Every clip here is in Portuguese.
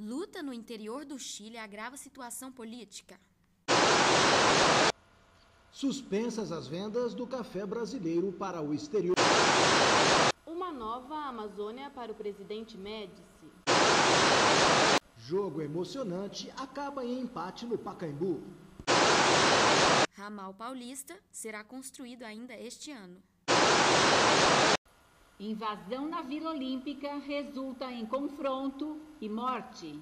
Luta no interior do Chile agrava a situação política. Suspensas as vendas do café brasileiro para o exterior. Uma nova Amazônia para o presidente Médici. Jogo emocionante acaba em empate no Pacaembu. Ramal Paulista será construído ainda este ano. Invasão na Vila Olímpica resulta em confronto e morte.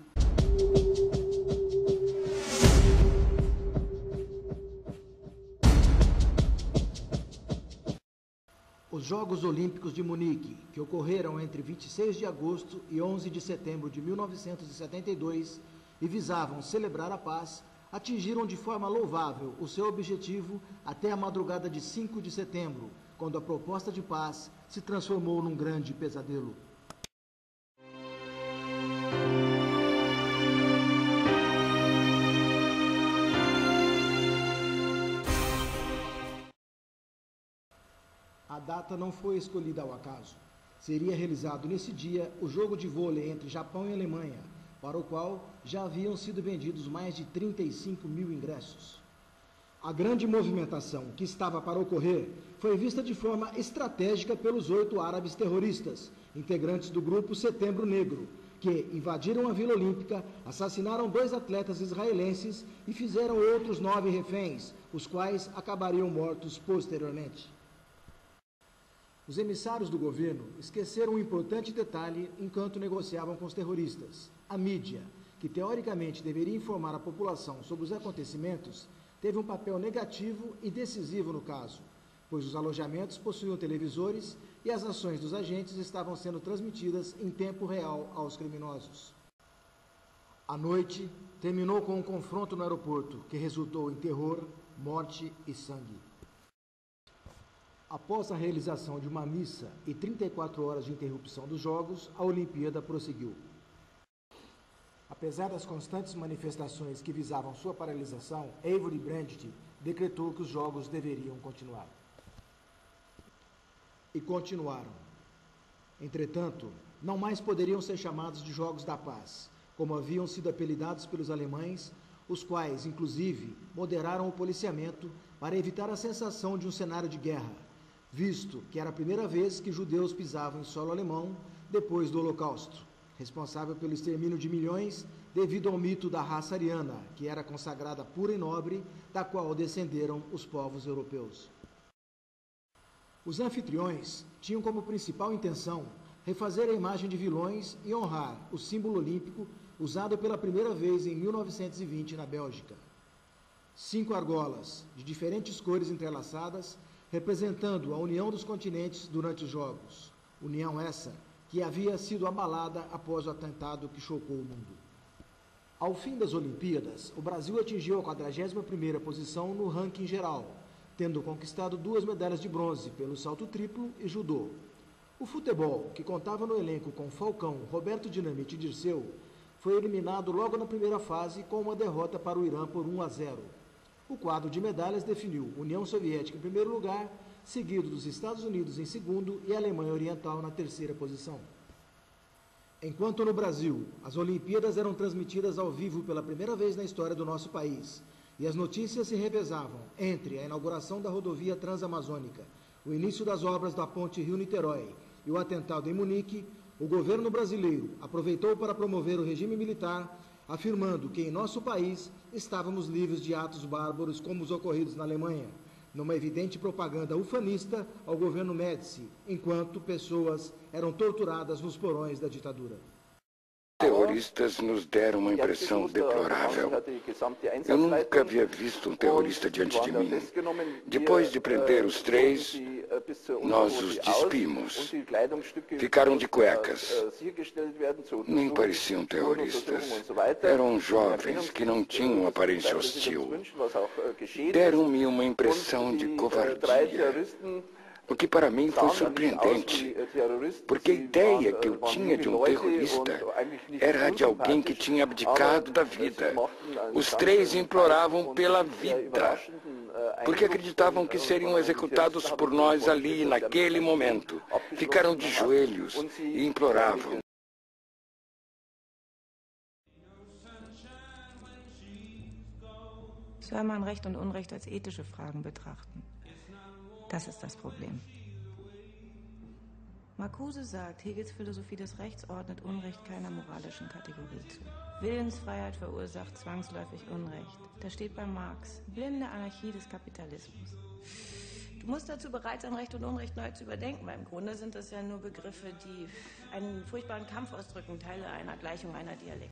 Os Jogos Olímpicos de Munique, que ocorreram entre 26 de agosto e 11 de setembro de 1972 e visavam celebrar a paz, atingiram de forma louvável o seu objetivo até a madrugada de 5 de setembro, quando a proposta de paz se transformou num grande pesadelo. A data não foi escolhida ao acaso. Seria realizado nesse dia o jogo de vôlei entre Japão e Alemanha, para o qual já haviam sido vendidos mais de 35 mil ingressos. A grande movimentação que estava para ocorrer foi vista de forma estratégica pelos 8 árabes terroristas, integrantes do grupo Setembro Negro, que invadiram a Vila Olímpica, assassinaram 2 atletas israelenses e fizeram outros 9 reféns, os quais acabariam mortos posteriormente. Os emissários do governo esqueceram um importante detalhe enquanto negociavam com os terroristas. A mídia, que teoricamente deveria informar a população sobre os acontecimentos, teve um papel negativo e decisivo no caso, pois os alojamentos possuíam televisores e as ações dos agentes estavam sendo transmitidas em tempo real aos criminosos. A noite terminou com um confronto no aeroporto, que resultou em terror, morte e sangue. Após a realização de uma missa e 34 horas de interrupção dos Jogos, a Olimpíada prosseguiu. Apesar das constantes manifestações que visavam sua paralisação, Avery Brandit decretou que os Jogos deveriam continuar. E continuaram. Entretanto, não mais poderiam ser chamados de Jogos da Paz, como haviam sido apelidados pelos alemães, os quais, inclusive, moderaram o policiamento para evitar a sensação de um cenário de guerra, visto que era a primeira vez que judeus pisavam em solo alemão depois do Holocausto, responsável pelo extermínio de milhões devido ao mito da raça ariana, que era consagrada pura e nobre, da qual descenderam os povos europeus. Os anfitriões tinham como principal intenção refazer a imagem de vilões e honrar o símbolo olímpico usado pela primeira vez em 1920 na Bélgica. 5 argolas, de diferentes cores entrelaçadas, representando a união dos continentes durante os Jogos. União essa que havia sido abalada após o atentado que chocou o mundo. Ao fim das Olimpíadas, o Brasil atingiu a 41ª posição no ranking geral, tendo conquistado 2 medalhas de bronze pelo salto triplo e judô. O futebol, que contava no elenco com Falcão, Roberto Dinamite e Dirceu, foi eliminado logo na primeira fase com uma derrota para o Irã por 1-0. O quadro de medalhas definiu União Soviética em primeiro lugar, seguido dos Estados Unidos em segundo e Alemanha Oriental na 3ª posição. Enquanto no Brasil, as Olimpíadas eram transmitidas ao vivo pela primeira vez na história do nosso país, e as notícias se revezavam entre a inauguração da rodovia Transamazônica, o início das obras da ponte Rio-Niterói e o atentado em Munique, o governo brasileiro aproveitou para promover o regime militar, afirmando que em nosso país estávamos livres de atos bárbaros como os ocorridos na Alemanha, numa evidente propaganda ufanista ao governo Médici, enquanto pessoas eram torturadas nos porões da ditadura. Terroristas nos deram uma impressão deplorável. Eu nunca havia visto um terrorista diante de mim. Depois de prender os 3, nós os despimos. Ficaram de cuecas. Nem pareciam terroristas. Eram jovens que não tinham aparência hostil. Deram-me uma impressão de covardia. O que para mim foi surpreendente, porque a ideia que eu tinha de um terrorista era a de alguém que tinha abdicado da vida. Os 3 imploravam pela vida, porque acreditavam que seriam executados por nós ali, naquele momento. Ficaram de joelhos e imploravam. soll man Recht und Unrecht als ethische Fragen betrachten. Das ist das Problem. Marcuse sagt, Hegels Philosophie des Rechts ordnet Unrecht keiner moralischen Kategorie zu. Willensfreiheit verursacht zwangsläufig Unrecht. Das steht bei Marx. Blinde Anarchie des Kapitalismus. Du musst dazu bereit sein, Recht und Unrecht neu zu überdenken, weil im Grunde sind das ja nur Begriffe, die einen furchtbaren Kampf ausdrücken, Teile einer Gleichung, einer Dialektik.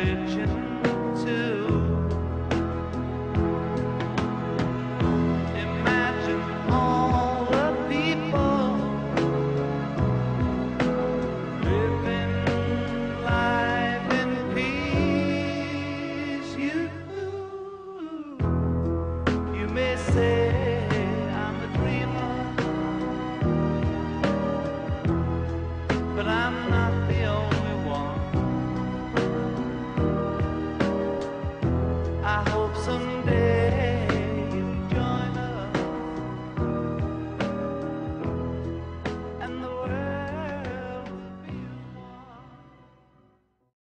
religion